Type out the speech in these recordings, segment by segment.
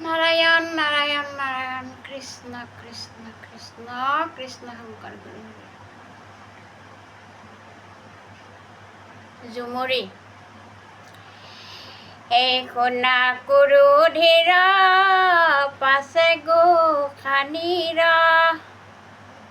নাৰায়ণ নাৰায়ণ নাৰায়ণ কৃষ্ণ কৃষ্ণ কৃষ্ণ কৃষ্ণ শংকৰ গুৰু ঝুমুৰি এই শুনা কুৰু ধীৰ পাছে গোসানীৰ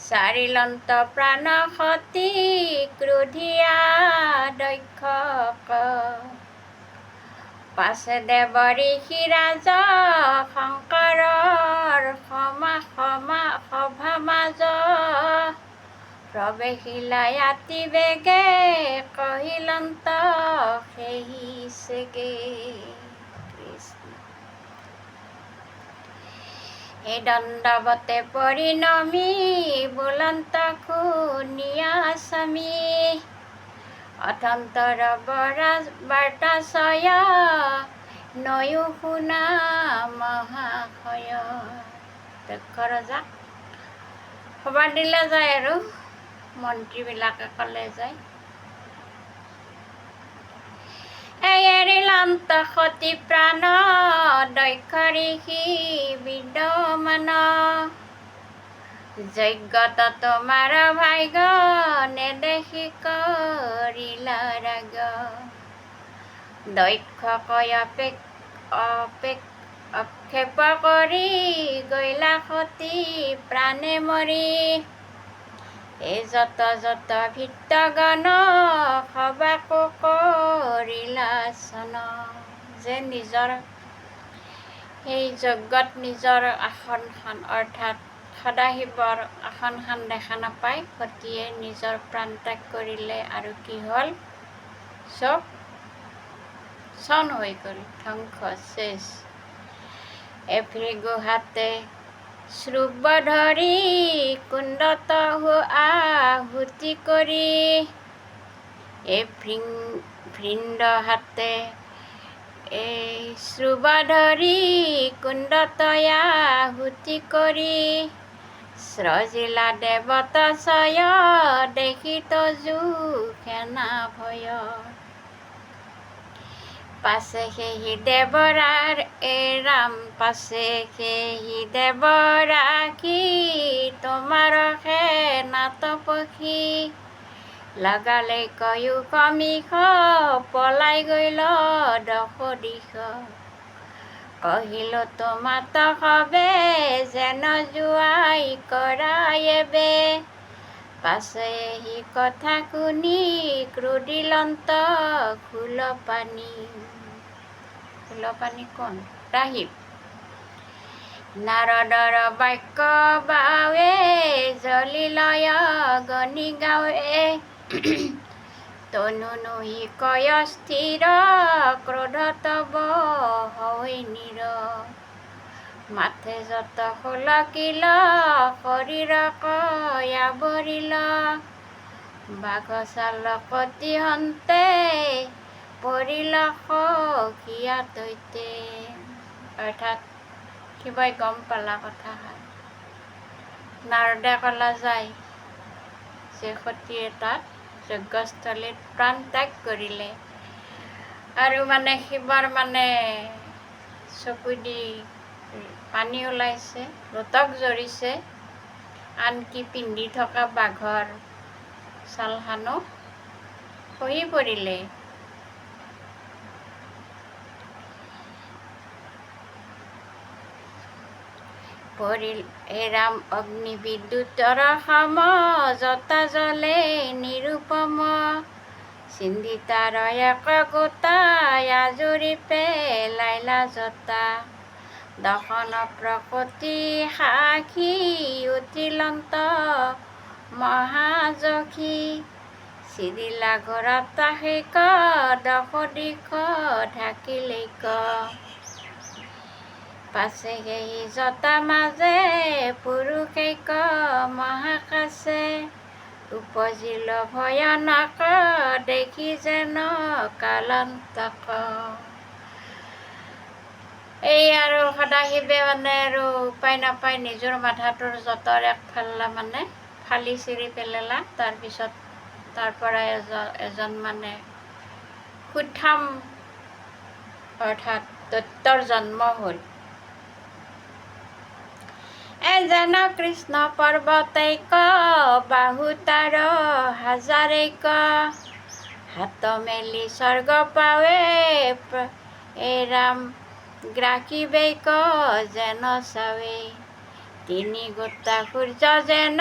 চাৰিলন্ত প্ৰাণ সতী ক্ৰোধিয়া দক্ষক পাছে দেৱ ঋষিৰাজ শংকৰৰ সভা মাজ প্ৰৱেশিলা অতি বেগে কহিলন্ত সেহি চেগে কৃষ্ণ এই দণ্ডৱতে পৰিণমি বুলন্ত খুনিয়া স্বামী অথন্তৰ বাৰ্তাশয় নয়ো শুনা মহাশয় দক্ষ ৰজাক খবৰ দিলে যায় আৰু মন্ত্ৰীবিলাকে ক'লে যায় এৰিলান্ত সতী প্ৰাণ দক্ষ ঋষি বিদ্যমান যজ্ঞত তোমাৰ ভাগ্য নেদেখি কৰিলা ৰাগ দক্ষ কয় অক্ষেপ কৰি গৈলা সতী প্ৰাণে মৰি এই যত ভিত্তগণ সবাকো কৰিলা চন যে নিজৰ সেই যজ্ঞত নিজৰ আসনখন অৰ্থাৎ সদাশিৱৰ আসনখন দেখা নাপায় সতীয়ে নিজৰ প্ৰাণ ত্যাগ কৰিলে আৰু কি হ'ল চব চন হৈ গ'ল ধ্বংস শেষ এফ্ৰি গুহাতে শ্ৰুব ধৰি কুণ্ডত আহুতি কৰি এই বৃন্দ হাতে এই শ্ৰুব ধৰি কুণ্ডত আহুতি কৰি স্ৰজিলা দেৱতা ছয় দেখিত জোখেনা ভয় পাছে সেহি দেৱৰাৰ পাছে সেহি দেৱৰাশি তোমাৰ সেনাত পখি লগালে কয়ো কমিষ পলাই গৈল দশ দিশ কহিল তোমাত সবে যেন জোৱাই কৰাই এবে পাছে সি কথা শুনি ক্ৰোধিলন্ত ফুলপানী কোন ৰাহিব নাৰদৰ বাক্য বাৱে জলিলয় গণি গাৱে তনু নহি কয় স্থিৰ ক্ৰোধ তব হৈ নীৰ মাথে যত সুলকিল শৰীৰ কয় আৱৰিল বাঘ চাল কতি হন্তে পৰিল সখীয়া তৈতে অৰ্থাৎ শিৱই গম পালা কথাষাৰ নাৰদে ক'লা যায় যে সতীয়ে তাত যজ্ঞস্থলীত প্ৰাণ ত্যাগ কৰিলে আৰু শিৱৰ চকু দি পানী ওলাইছে লোটক জৰিছে আনকি পিন্ধি থকা বাঘৰ ছালখনো খহি পৰিলে হে ৰাম অগ্নি বিদ্যুতৰ সম জতা জলে নিৰুপম চিন্দিতাৰ এক গোটা আজুৰি পেলাইলা জতা দশন প্ৰকৃতি সাক্ষী উঠিলন্ত মহাযখী চিৰিলা ঘৰত শেষ দশ দিশ ঢাকিলেক পাছে সেই জতা মাজে পুৰুষেক মহাকাশে উপজিল ভয়ানক দেখি যেন কালান্তক এই আৰু সদাশিৱে আৰু উপায় নাপায় নিজৰ মাথাটোৰ যতৰ একফাল্লা ফালি চিৰি পেলালা তাৰপিছত তাৰ পৰা এজন সুঠাম অৰ্থাৎ দৈত্যৰ জন্ম হ'ল যেন কৃষ্ণ পৰ্বতৈক বাহু তাৰ হাজাৰেক হাত মেলি স্বৰ্গ পাৱে ৰাম গ্ৰাসীবেক যেন চাৱে তিনি গোটা সূৰ্য যেন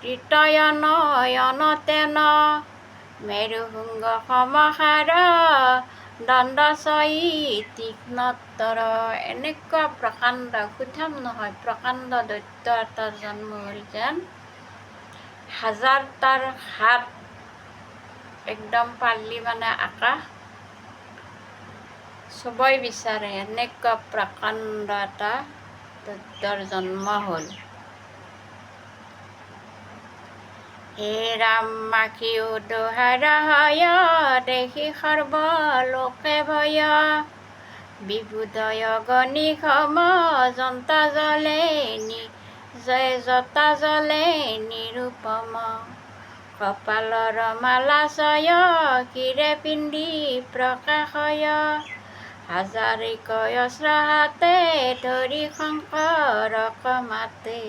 তৃতয় নয়ন তেন মেৰুভুংগ সমসাৰ দণ্ডচয়ী তীক্ষ্ণোত্তৰ। এনেকুৱা প্ৰকাণ্ড, সুঠাম নহয়, প্ৰকাণ্ড দৈত্য এটা জন্ম হ'ল যেন হাজাৰটাৰ হাত একদম পাল্লি মানে আকাশ চুবই বিচাৰে, এনেকুৱা প্ৰকাণ্ড এটা দৈত্যৰ জন্ম হ'ল। হে ৰাম মাখিও দোহাৰ হয় দেখি সৰ্বলোকে ভয় বিবুধয় গণি সম জন্তা জলে জতা জলে নিৰুপম কপালৰ মালাশয় শিৰে পিন্ধি প্ৰকাশয় হাজাৰিক অস্ত্ৰ হাতে ধৰি শংকৰক মাতে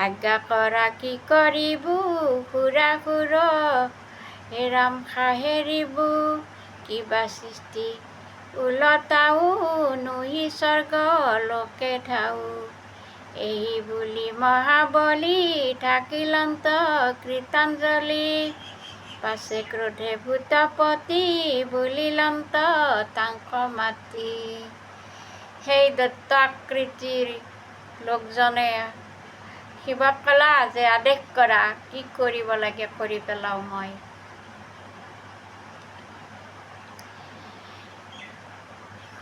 আজ্ঞা কৰা কি কৰিবো সুৰাসুৰ হে ৰাম সাহেৰিবো কিবা সৃষ্টি ওলটাও নুহি স্বৰ্গ লোকে ধাও এই বুলি মহাবলী থাকিলন্ত কৃতাঞ্জলি পাছে ক্ৰোধে ভূতপতি বুলিলন্ত তাংক মাতি। সেই দত্ত আকৃতিৰ লোকজনে শিৱক ক'লা যে আদেশ কৰা, কি কৰিব লাগে কৰি পেলাওঁ মই।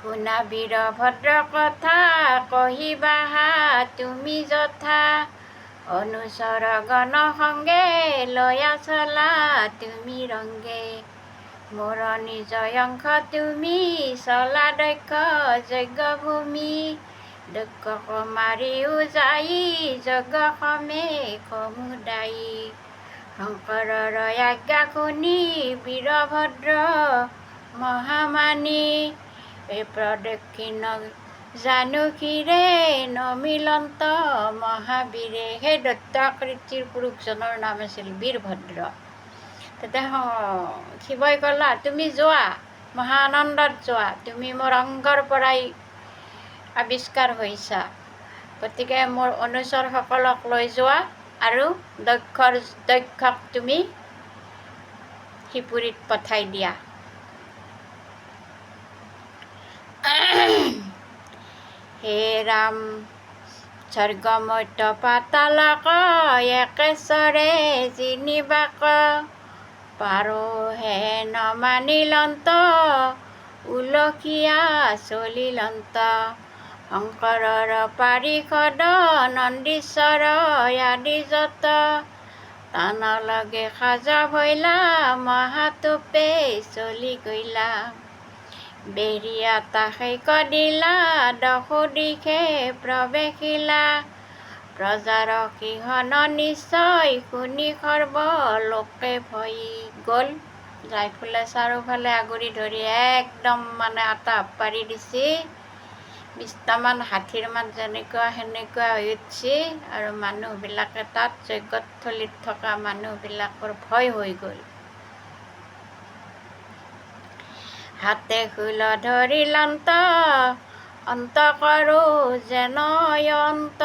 শুনা বীৰভদ্ৰ কথা কহিবাহা তুমি যথা অনুচৰ গণ সংগে লয়া চলা তুমি ৰংগে মোৰ নিজ অংশ তুমি চলা দক্ষ যজ্ঞ ভূমি দক্ষ মাৰিও যাই যজ্ঞ সমে সমুদায়ী শংকৰৰ আজ্ঞা শুনি বীৰভদ্ৰ মহামানী এই প্ৰদক্ষিণ জানুষীৰে নমিলন্ত মহাবীৰে। সেই দত্ত আকৃতিৰ পুৰুষজনৰ নাম আছিল বীৰভদ্ৰ। তেতিয়া শিৱই ক'লা তুমি যোৱা, মহা আনন্দত যোৱা, তুমি মোৰ অংগৰ পৰাই আৱিষ্কাৰ হৈছা, গতিকে মোৰ অনুচৰসকলক লৈ যোৱা আৰু দক্ষক তুমি শিপুৰীত পঠাই দিয়া। হে ৰাম স্বৰ্গমৰ্ত্য পাতালক একেশ্বৰে জিনিবাক পাৰো হে নমানিলন্ত উলসীয়া চলিলন্ত শংকৰৰ পাৰিষদ নন্দীশ্বৰ আদি যত তান লগে সাজা ভৈলা মহাতোপে চলি গৈলা বেৰিয়া তাশেক দিলা দশো দিশে প্ৰৱেশিলা প্ৰজাৰ কিহন নিশ্চয় শুনি সৰ্বলোকে ভয় গ'ল। যাই ফুলে চাৰিওফালে আগুৰি ধৰি একদম মানে আটাপ পাৰি দিছে। 20টামান হাতীৰ মাত যেনেকুৱা সেনেকুৱা হৈ উঠছে আৰু মানুহবিলাকে তাত যজ্ঞস্থলীত থকা মানুহবিলাকৰ ভয় হৈ গ'ল। হাতে শূল ধৰিলন্ত অন্ত কৰো যেন অন্ত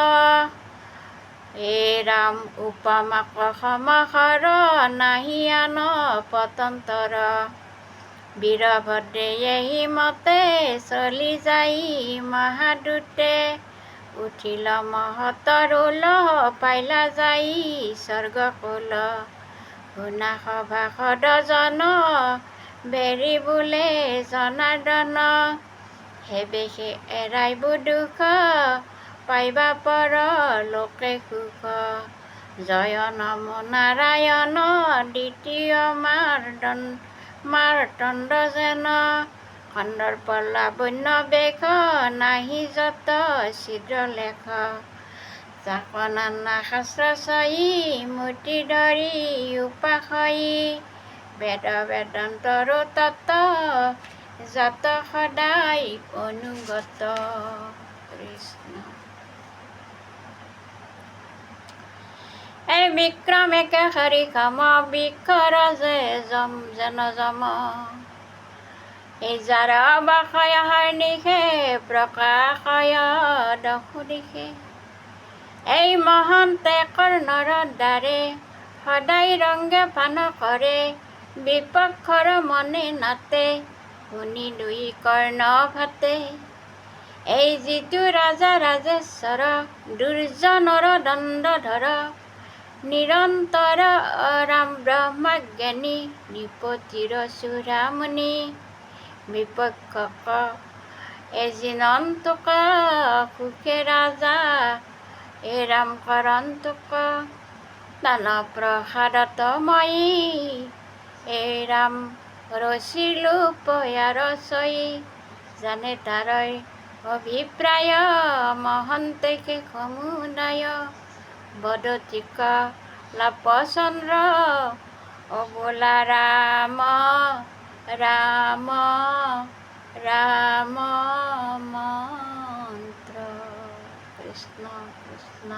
হে ৰাম উপমাক সমসৰ নাহি আন পতন্তৰ বীৰভদ্ৰে এহি মতে চলি যাই মহাদূতে উঠিল মহতৰোল পাইলা যাই স্বৰ্গকুল শুনা সভাসদ জন বেৰি বোলে জনাৰ্দন হেবেশে এৰাইব দুখ পাইবা পৰ লোকে সুখ জয় নম নাৰায়ণ দ্বিতীয় মাৰ্তণ্ড যেন কন্দৰ্প লাৱণ্য বেশ নাহি যত ছিদ্ৰ লেখ যাক নানা শাস্ত্ৰ চয়ী মূৰ্তি ধৰি উপাসয়ী বেদ বেদান্তৰ তত্ত্ব যত সদায় অনুগত কৃষ্ণ। এই বিক্ৰম একে হৰি কাম বিকৰ যে যেন যম, এই যাৰ বাসয় নিশে প্ৰকাশয় দশো দিশে, এই মহন্তে কৰ্ণৰ দ্বাৰে সদায় ৰংগে পান কৰে, বিপক্ষৰ মনে নাতে শুনি দুই কৰ্ণ ফাটে। এই যিটো ৰাজা ৰাজেশ্বৰ দুৰ্জনৰ দণ্ডধৰ, নিৰন্তৰ ৰাম ব্ৰহ্মজ্ঞানী নৃপতিৰ চূড়ামণি, বিপক্ষক এজিনন্তক সুখে ৰাজা এ ৰাম কৰন্তক, দান প্ৰসাদত মই এ ৰাম ৰচিলো পয়াৰ চই, জানে তাৰৈ অভিপ্ৰায় মহন্তেকে সমুদায়, বদতিক লাপচন্দ্ৰ অবোলা ৰাম ৰাম ৰাম মন্ত্ৰ। কৃষ্ণ কৃষ্ণ।